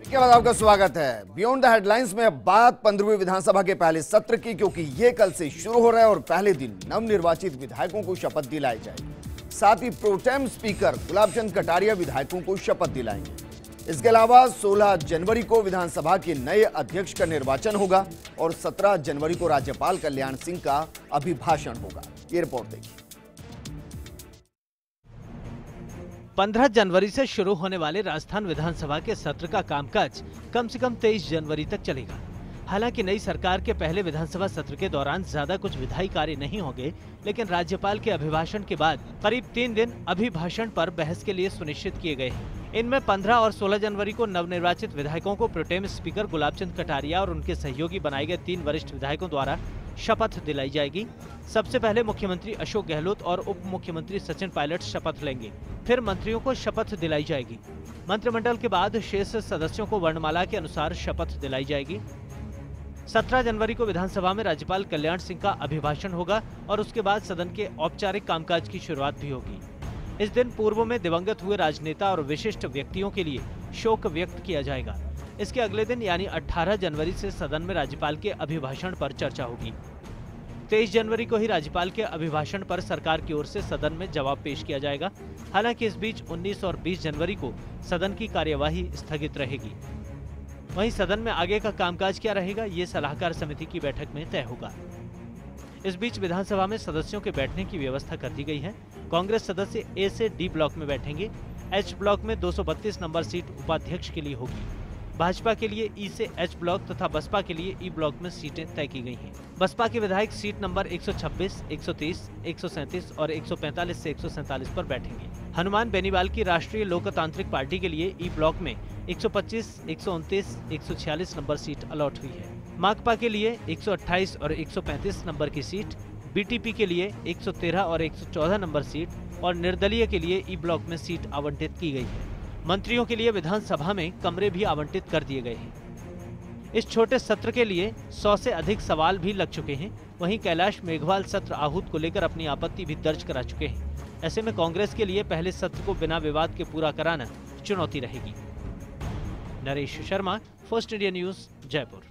के बाद आपका स्वागत है। बियॉन्ड द हेडलाइंस में अब बात 15वीं विधानसभा के पहले सत्र की, क्योंकि ये कल से शुरू हो रहा है और पहले दिन नवनिर्वाचित विधायकों को शपथ दिलाई जाएगी। साथ ही प्रोटेम स्पीकर गुलाबचंद कटारिया विधायकों को शपथ दिलाएंगे। इसके अलावा 16 जनवरी को विधानसभा के नए अध्यक्ष का निर्वाचन होगा और 17 जनवरी को राज्यपाल कल्याण सिंह का अभिभाषण होगा। ये रिपोर्ट देखिए। 15 जनवरी से शुरू होने वाले राजस्थान विधानसभा के सत्र का कामकाज कम से कम 23 जनवरी तक चलेगा। हालांकि नई सरकार के पहले विधानसभा सत्र के दौरान ज्यादा कुछ विधायी कार्य नहीं होंगे, लेकिन राज्यपाल के अभिभाषण के बाद करीब 3 दिन अभिभाषण पर बहस के लिए सुनिश्चित किए गए हैं। इनमें 15 और 16 जनवरी को नवनिर्वाचित विधायकों को प्रोटेम स्पीकर गुलाबचंद कटारिया और उनके सहयोगी बनाए गए 3 वरिष्ठ विधायकों द्वारा शपथ दिलाई जाएगी। सबसे पहले मुख्यमंत्री अशोक गहलोत और उप मुख्यमंत्री सचिन पायलट शपथ लेंगे, फिर मंत्रियों को शपथ दिलाई जाएगी। मंत्रिमंडल के बाद शेष सदस्यों को वर्णमाला के अनुसार शपथ दिलाई जाएगी। 17 जनवरी को विधानसभा में राज्यपाल कल्याण सिंह का अभिभाषण होगा और उसके बाद सदन के औपचारिक कामकाज की शुरुआत भी होगी। इस दिन पूर्व में दिवंगत हुए राजनेता और विशिष्ट व्यक्तियों के लिए शोक व्यक्त किया जाएगा। इसके अगले दिन यानी 18 जनवरी से सदन में राज्यपाल के अभिभाषण पर चर्चा होगी। 23 जनवरी को ही राज्यपाल के अभिभाषण पर सरकार की ओर से सदन में जवाब पेश किया जाएगा। हालांकि इस बीच 19 और 20 जनवरी को सदन की कार्यवाही स्थगित रहेगी। वहीं सदन में आगे का कामकाज क्या रहेगा, ये सलाहकार समिति की बैठक में तय होगा। इस बीच विधानसभा में सदस्यों के बैठने की व्यवस्था कर दी गई है। कांग्रेस सदस्य ए से डी ब्लॉक में बैठेंगे। एच ब्लॉक में 232 नंबर सीट उपाध्यक्ष के लिए होगी। भाजपा के लिए ई से एच ब्लॉक तथा बसपा के लिए ई ब्लॉक में सीटें तय की गई हैं। बसपा के विधायक सीट नंबर 126, 130, 137 और 145 से 147 पर बैठेंगे। हनुमान बेनीवाल की राष्ट्रीय लोकतांत्रिक पार्टी के लिए ई ब्लॉक में 125, 129, 146 नंबर सीट अलॉट हुई है। माकपा के लिए 128 और 135 नंबर की सीट, बीटीपी के लिए 113 और 114 नंबर सीट और निर्दलीय के लिए ई ब्लॉक में सीट आवंटित की गई है। मंत्रियों के लिए विधानसभा में कमरे भी आवंटित कर दिए गए हैं। इस छोटे सत्र के लिए 100 से अधिक सवाल भी लग चुके हैं। वहीं कैलाश मेघवाल सत्र आहूत को लेकर अपनी आपत्ति भी दर्ज करा चुके हैं। ऐसे में कांग्रेस के लिए पहले सत्र को बिना विवाद के पूरा कराना चुनौती रहेगी। Naresh Sharma, first India news, Jaipur.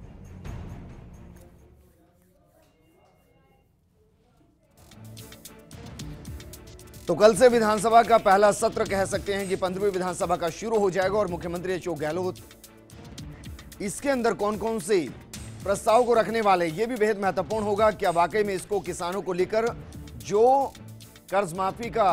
तो कल से विधानसभा का पहला सत्र कह सकते हैं कि 15वीं विधानसभा का शुरू हो जाएगा और मुख्यमंत्री अशोक गहलोत इसके अंदर कौन कौन से प्रस्ताव को रखने वाले, ये भी बेहद महत्वपूर्ण होगा। क्या वाकई में इसको किसानों को लेकर जो कर्ज माफी का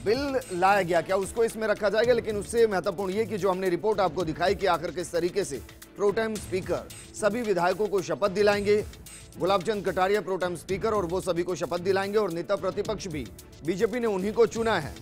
बिल लाया गया, क्या उसको इसमें रखा जाएगा? लेकिन उससे महत्वपूर्ण ये कि जो हमने रिपोर्ट आपको दिखाई कि आखिर किस तरीके से प्रोटेम स्पीकर सभी विधायकों को शपथ दिलाएंगे। गुलाबचंद कटारिया प्रोटेम स्पीकर और वो सभी को शपथ दिलाएंगे और नेता प्रतिपक्ष भी बीजेपी ने उन्हीं को चुना है।